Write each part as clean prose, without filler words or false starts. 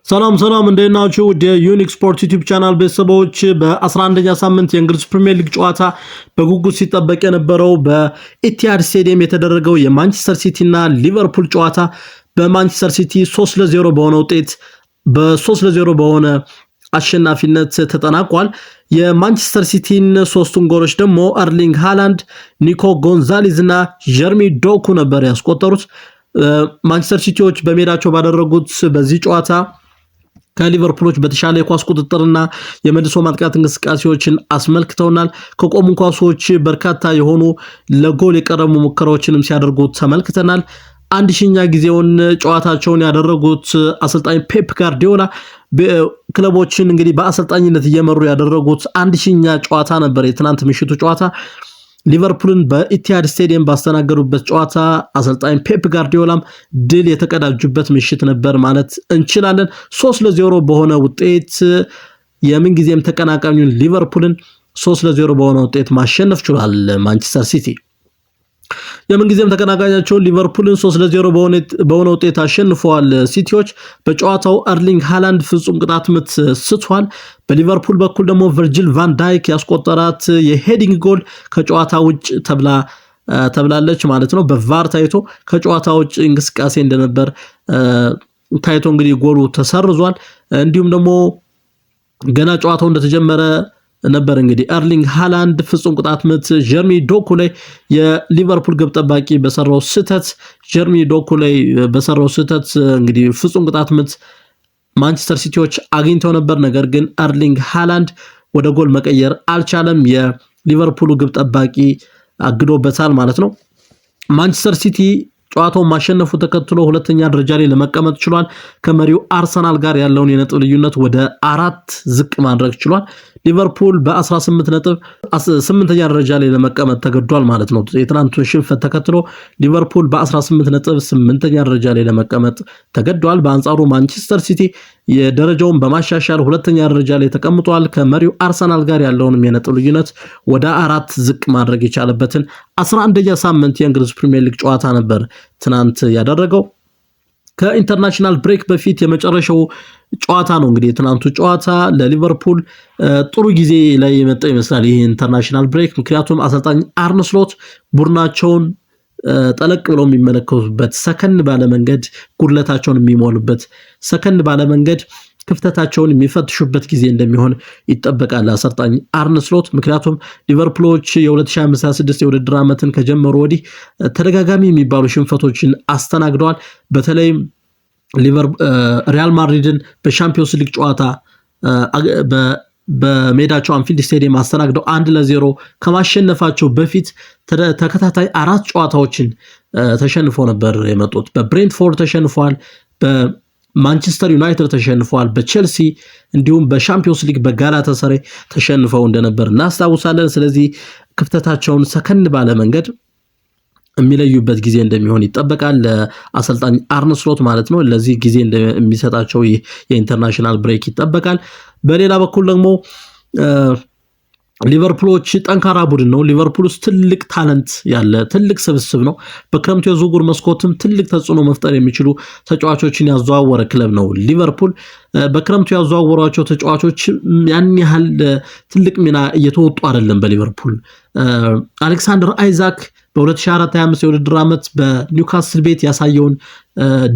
ሰላም እንደናችሁ የዩኒክ ስፖርት ዩቲዩብ ቻናል ቤተሰቦች በ11ኛ ሳምንት የእንግሊዝ ፕሪሚየር ሊግ ጨዋታ በጉጉት ሲጠበቅ የነበረው በኢቲሃድ ስቴዲየም የተደረገው የማንቸስተር ሲቲ እና ሊቨርፑል ጨዋታ በማንቸስተር ሲቲ 3-0 በሆነ ውጤት በ3-0 በሆነ አሸናፊነት ተጠናቋል። የማንቸስተር ሲቲን ሶስቱን ጎሎች ደግሞ አርሊንግ ሃላንድ፣ ኒኮ ጎንዛሌዝ እና ጀርሚ ዶኩ ነበር ያስቆጠሩት። ማንቸስተር ሲቲዎች በሜዳቸው ባደረጉት በዚህ ጨዋታ ከሊቨርፑሎች በተሻለ የኳስ ቁጥጥርና የመልሶ ማጥቃት እንቅስቃሴዎችን አስመልክተውናል። ከቆሙ ኳሶች በርካታ የሆኑ ለጎል የቀረቡ ሙከራዎችንም ሲያደርጉ ተመልክተናል። 1000ኛ ጊዜውን ጨዋታቸውን ያደረጉት አሰልጣኝ ፔፕ ጋርዲዮላ ክለቦችን እንግዲህ በአሰልጣኝነት እየመሩ ያደረጉት 1000ኛ ጨዋታ ነበር የትናንት ምሽቱ ጨዋታ። ሊቨርፑልን በኢቲሃድ ስቴዲየም ባስተናገዱበት ጨዋታ አሰልጣኝ ፔፕ ጋርዲዮላም ድል የተቀዳጁበት ምሽት ነበር ማለት እንችላለን። 3-0 በሆነ ውጤት የምንጊዜም ተቀናቃኙን ሊቨርፑልን 3-0 በሆነ ውጤት ማሸነፍ ችሏል ማንቸስተር ሲቲ። የምንጊዜም ተቀናቃኛቸውን ሊቨርፑልን 3-0 በሆነ ውጤት አሸንፈዋል ሲቲዎች። በጨዋታው አርሊንግ ሃላንድ ፍጹም ቅጣት ምት ስቷል። በሊቨርፑል በኩል ደግሞ ቨርጂል ቫን ዳይክ ያስቆጠራት የሄዲንግ ጎል ከጨዋታ ውጭ ተብላለች ማለት ነው። በቫር ታይቶ ከጨዋታ ውጭ እንቅስቃሴ እንደነበር ታይቶ እንግዲህ ጎሉ ተሰርዟል። እንዲሁም ደግሞ ገና ጨዋታው እንደተጀመረ ነበር እንግዲህ አርሊንግ ሃላንድ ፍጹም ቅጣት ምት ጀርሚ ዶኩ ላይ የሊቨርፑል ግብ ጠባቂ በሰራው ስህተት እንግዲህ ፍጹም ቅጣት ምት ማንቸስተር ሲቲዎች አግኝተው ነበር። ነገር ግን አርሊንግ ሃላንድ ወደ ጎል መቀየር አልቻለም። የሊቨርፑሉ ግብ ጠባቂ አግዶበታል ማለት ነው። ማንቸስተር ሲቲ ጨዋታውን ማሸነፉ ተከትሎ ሁለተኛ ደረጃ ላይ ለመቀመጥ ችሏል። ከመሪው አርሰናል ጋር ያለውን የነጥብ ልዩነት ወደ 4 ዝቅ ማድረግ ችሏል። ሊቨርፑል በ18 ነጥብ 8ኛ ደረጃ ላይ ለመቀመጥ ተገዷል ማለት ነው። የትናንቱን ሽንፈት ተከትሎ ሊቨርፑል በ18 ነጥብ 8ኛ ደረጃ ላይ ለመቀመጥ ተገዷል። በአንጻሩ ማንቸስተር ሲቲ የደረጃውን በማሻሻል ሁለተኛ ደረጃ ላይ ተቀምጧል። ከመሪው አርሰናል ጋር ያለውንም የነጥብ ልዩነት ወደ 4 ዝቅ ማድረግ የቻለበትን 11ኛ ሳምንት የእንግሊዝ ፕሪሚየር ሊግ ጨዋታ ነበር ትናንት ያደረገው። ከኢንተርናሽናል ብሬክ በፊት የመጨረሻው ጨዋታ ነው እንግዲህ የትናንቱ ጨዋታ ለሊቨርፑል ጥሩ ጊዜ ላይ የመጣ ይመስላል ይህ ኢንተርናሽናል ብሬክ። ምክንያቱም አሰልጣኝ አርነ ስሎት ቡድናቸውን ጠለቅ ብለው የሚመለከቱበት፣ ሰከን ባለ መንገድ ጉድለታቸውን የሚሞሉበት፣ ሰከን ባለ መንገድ ክፍተታቸውን የሚፈትሹበት ጊዜ እንደሚሆን ይጠበቃል አሰልጣኝ አርነ ስሎት። ምክንያቱም ሊቨርፑሎች የ2025/26 የውድድር ዓመትን ከጀመሩ ወዲህ ተደጋጋሚ የሚባሉ ሽንፈቶችን አስተናግደዋል። በተለይ ሪያል ማድሪድን በሻምፒዮንስ ሊግ ጨዋታ በሜዳቸው አንፊልድ ስቴዲየም አስተናግደው 1-0 ከማሸነፋቸው በፊት ተከታታይ 4 ጨዋታዎችን ተሸንፈው ነበር የመጡት። በብሬንትፎርድ ተሸንፈዋል፣ በማንቸስተር ዩናይትድ ተሸንፈዋል፣ በቼልሲ እንዲሁም በሻምፒዮንስ ሊግ በጋላታሳራይ ተሸንፈው እንደነበር እናስታውሳለን። ስለዚህ ክፍተታቸውን ሰከን ባለ መንገድ የሚለዩበት ጊዜ እንደሚሆን ይጠበቃል ለአሰልጣኝ አርነ ስሎት ማለት ነው። ለዚህ ጊዜ እንደሚሰጣቸው የኢንተርናሽናል ብሬክ ይጠበቃል። በሌላ በኩል ደግሞ ሊቨርፑሎች ጠንካራ ቡድን ነው። ሊቨርፑል ውስጥ ትልቅ ታለንት ያለ ትልቅ ስብስብ ነው። በክረምቱ የዝውውር መስኮትም ትልቅ ተጽዕኖ መፍጠር የሚችሉ ተጫዋቾችን ያዘዋወረ ክለብ ነው ሊቨርፑል። በክረምቱ ያዘዋወሯቸው ተጫዋቾች ያን ያህል ትልቅ ሚና እየተወጡ አይደለም በሊቨርፑል። አሌክሳንደር አይዛክ በ2024/25 የውድድር ዓመት በኒውካስል ቤት ያሳየውን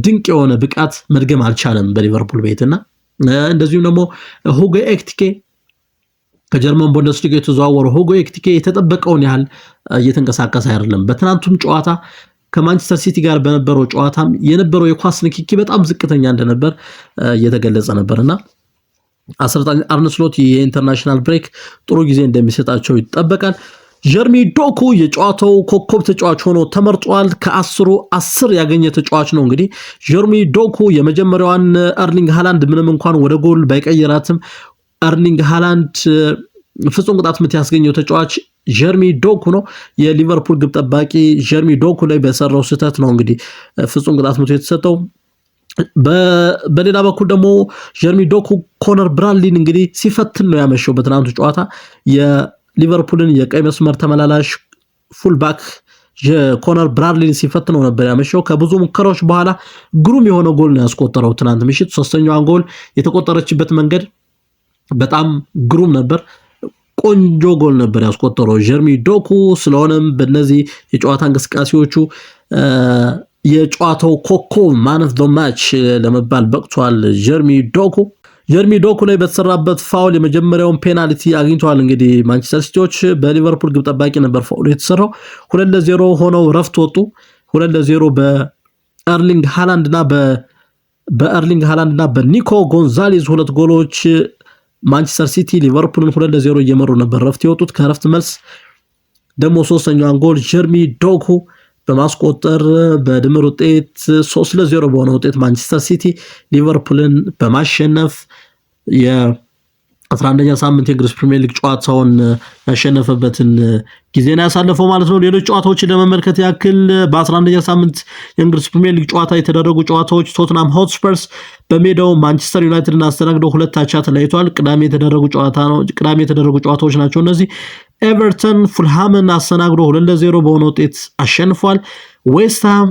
ድንቅ የሆነ ብቃት መድገም አልቻለም በሊቨርፑል ቤትና እንደዚሁም ደግሞ ሁጎ ኤኪቲኬ ከጀርመን ቡንደስሊጋ የተዘዋወረው ሁጎ ኤኪቲኬ የተጠበቀውን ያህል እየተንቀሳቀሰ አይደለም። በትናንቱም ጨዋታ ከማንቸስተር ሲቲ ጋር በነበረው ጨዋታም የነበረው የኳስ ንክኪ በጣም ዝቅተኛ እንደነበር እየተገለጸ ነበርና አሰልጣኝ አርነ ስሎት የኢንተርናሽናል ብሬክ ጥሩ ጊዜ እንደሚሰጣቸው ይጠበቃል። ጀርሚ ዶኩ የጨዋታው ኮከብ ተጫዋች ሆኖ ተመርጧል። ከ10 10 ያገኘ ተጫዋች ነው። እንግዲህ ጀርሚ ዶኩ የመጀመሪያዋን አርሊንግ ሃላንድ ምንም እንኳን ወደ ጎል ባይቀየራትም አርሊንግ ሃላንድ ፍጹም ቅጣት ምት ያስገኘው ተጫዋች ጀርሚ ዶኩ ነው። የሊቨርፑል ግብ ጠባቂ ጀርሚ ዶኩ ላይ በሰራው ስህተት ነው እንግዲህ ፍጹም ቅጣት ምት የተሰጠው። በሌላ በኩል ደግሞ ጀርሚ ዶኩ ኮነር ብራድሊን እንግዲህ ሲፈትን ነው ያመሸው በትናንቱ ጨዋታ። የሊቨርፑልን የቀይ መስመር ተመላላሽ ፉልባክ የኮነር ብራድሊን ሲፈትነው ነበር ያመሸው። ከብዙ ሙከራዎች በኋላ ግሩም የሆነ ጎል ነው ያስቆጠረው ትናንት ምሽት። ሶስተኛዋን ጎል የተቆጠረችበት መንገድ በጣም ግሩም ነበር። ቆንጆ ጎል ነበር ያስቆጠረው ጀርሚ ዶኩ። ስለሆነም በእነዚህ የጨዋታ እንቅስቃሴዎቹ የጨዋታው ኮከብ ማን ኦፍ ዘ ማች ለመባል በቅቷል ጀርሚ ዶኩ ላይ በተሰራበት ፋውል የመጀመሪያውን ፔናልቲ አግኝተዋል። እንግዲህ ማንቸስተር ሲቲዎች በሊቨርፑል ግብ ጠባቂ ነበር ፋውል የተሰራው። 2-0 ሆነው ረፍት ወጡ። 2-0 በኤርሊንግ ሃላንድ እና በኒኮ ጎንዛሌዝ ሁለት ጎሎች ማንቸስተር ሲቲ ሊቨርፑልን 2-0 እየመሩ ነበር ረፍት የወጡት። ከረፍት መልስ ደግሞ ሶስተኛዋን ጎል ጀርሚ ዶኩ በማስቆጠር በድምር ውጤት 3-0 በሆነ ውጤት ማንቸስተር ሲቲ ሊቨርፑልን በማሸነፍ የ11ኛ ሳምንት የእንግሊዝ ፕሪሚየር ሊግ ጨዋታውን ያሸነፈበትን ጊዜ ነው ያሳለፈው ማለት ነው። ሌሎች ጨዋታዎችን ለመመልከት ያክል በ11ኛ ሳምንት የእንግሊዝ ፕሪሚየር ሊግ ጨዋታ የተደረጉ ጨዋታዎች ቶትናም ሆትስፐርስ በሜዳው ማንቸስተር ዩናይትድን አስተናግደው 2-2 ተለያይተዋል። ቅዳሜ የተደረጉ ጨዋታዎች ናቸው እነዚህ። ኤቨርተን ፉልሃምን አስተናግዶ 2-0 በሆነ ውጤት አሸንፏል። ዌስትሃም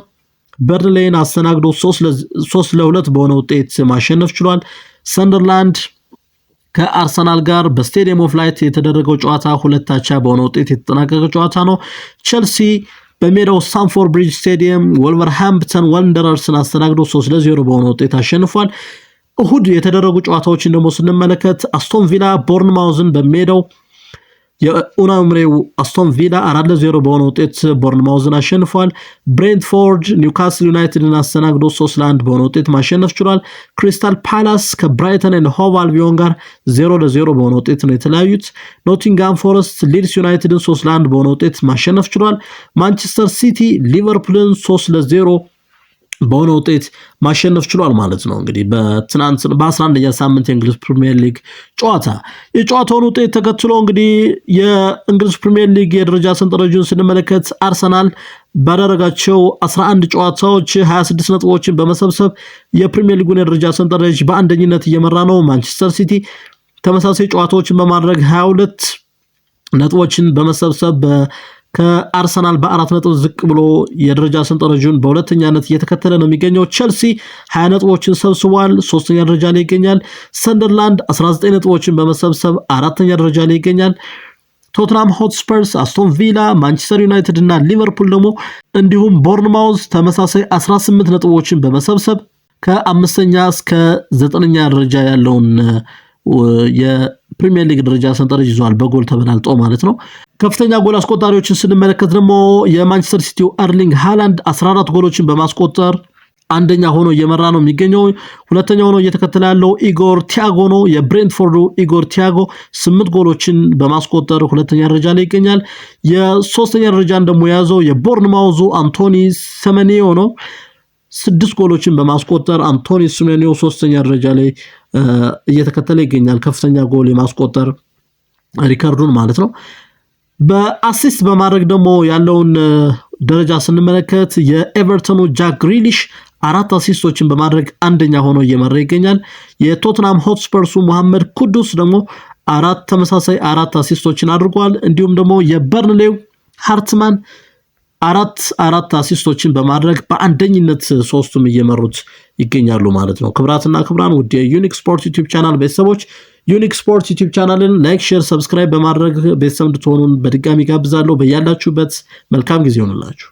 በርንሌይን አስተናግዶ 3-2 በሆነ ውጤት ማሸነፍ ችሏል። ሰንደርላንድ ከአርሰናል ጋር በስቴዲየም ኦፍ ላይት የተደረገው ጨዋታ 2-2 በሆነ ውጤት የተጠናቀቀ ጨዋታ ነው። ቼልሲ በሜዳው ስታንፎርድ ብሪጅ ስቴዲየም ወልቨርሃምፕተን ዋንደረርስን አስተናግዶ 3-0 በሆነ ውጤት አሸንፏል። እሁድ የተደረጉ ጨዋታዎችን ደግሞ ስንመለከት አስቶን ቪላ ቦርንማውዝን በሜዳው የኡናይ ኤምሪው አስቶን ቪላ 4-0 በሆነ ውጤት ቦርንማውዝን አሸንፏል። ብሬንትፎርድ ኒውካስል ዩናይትድን አስተናግዶ 3-1 በሆነ ውጤት ማሸነፍ ችሏል። ክሪስታል ፓላስ ከብራይተን ኤንድ ሆቭ አልቢዮን ጋር 0-0 በሆነ ውጤት ነው የተለያዩት። ኖቲንጋም ፎረስት ሊድስ ዩናይትድን 3-1 በሆነ ውጤት ማሸነፍ ችሏል። ማንቸስተር ሲቲ ሊቨርፑልን 3-0 በሆነ ውጤት ማሸነፍ ችሏል ማለት ነው። እንግዲህ በ11ኛ ሳምንት የእንግሊዝ ፕሪሚየር ሊግ ጨዋታ የጨዋታውን ውጤት ተከትሎ እንግዲህ የእንግሊዝ ፕሪሚየር ሊግ የደረጃ ሰንጠረዡን ስንመለከት አርሰናል ባደረጋቸው 11 ጨዋታዎች 26 ነጥቦችን በመሰብሰብ የፕሪሚየር ሊጉን የደረጃ ሰንጠረዥ በአንደኝነት እየመራ ነው። ማንቸስተር ሲቲ ተመሳሳይ ጨዋታዎችን በማድረግ 22 ነጥቦችን በመሰብሰብ ከአርሰናል በ4 ነጥብ ዝቅ ብሎ የደረጃ ሰንጠረዡን በሁለተኛነት እየተከተለ ነው የሚገኘው። ቼልሲ 20 ነጥቦችን ሰብስቧል፣ 3ኛ ደረጃ ላይ ይገኛል። ሰንደርላንድ 19 ነጥቦችን በመሰብሰብ 4ኛ ደረጃ ላይ ይገኛል። ቶትናም ሆትስፐርስ፣ አስቶን ቪላ፣ ማንቸስተር ዩናይትድ እና ሊቨርፑል ደግሞ እንዲሁም ቦርንማውዝ ተመሳሳይ 18 ነጥቦችን በመሰብሰብ ከ5ኛ እስከ 9ኛ ደረጃ ያለውን የፕሪሚየር ሊግ ደረጃ ሰንጠረዥ ይዟል፣ በጎል ተበላልጦ ማለት ነው። ከፍተኛ ጎል አስቆጣሪዎችን ስንመለከት ደግሞ የማንቸስተር ሲቲው ኤርሊንግ ሃላንድ 14 ጎሎችን በማስቆጠር አንደኛ ሆኖ እየመራ ነው የሚገኘው። ሁለተኛ ሆኖ እየተከተለ ያለው ኢጎር ቲያጎ ነው። የብሬንትፎርዱ ኢጎር ቲያጎ 8 ጎሎችን በማስቆጠር ሁለተኛ ደረጃ ላይ ይገኛል። የሶስተኛ ደረጃን ደግሞ የያዘው የቦርንማውዙ አንቶኒ ሰሜኒዮ ነው። 6 ጎሎችን በማስቆጠር አንቶኒ ሰሜኒዮ 3ኛ ደረጃ ላይ እየተከተለ ይገኛል። ከፍተኛ ጎል የማስቆጠር ሪካርዱን ማለት ነው። በአሲስት በማድረግ ደግሞ ያለውን ደረጃ ስንመለከት የኤቨርተኑ ጃክ ግሪሊሽ 4 አሲስቶችን በማድረግ አንደኛ ሆኖ እየመራ ይገኛል። የቶትናም ሆትስፐርሱ መሐመድ ኩዱስ ደግሞ ተመሳሳይ 4 አሲስቶችን አድርጓል። እንዲሁም ደግሞ የበርንሌው ሃርትማን 4 አሲስቶችን በማድረግ በአንደኝነት ሶስቱም እየመሩት ይገኛሉ ማለት ነው። ክብራትና ክብራን ውድ የዩኒክ ስፖርት ዩቲዩብ ቻናል ቤተሰቦች ዩኒክ ስፖርት ዩቲዩብ ቻናልን ላይክ፣ ሼር፣ ሰብስክራይብ በማድረግ ቤተሰብ እንድትሆኑን በድጋሚ ጋብዛለሁ። በያላችሁበት መልካም ጊዜ ይሆንላችሁ።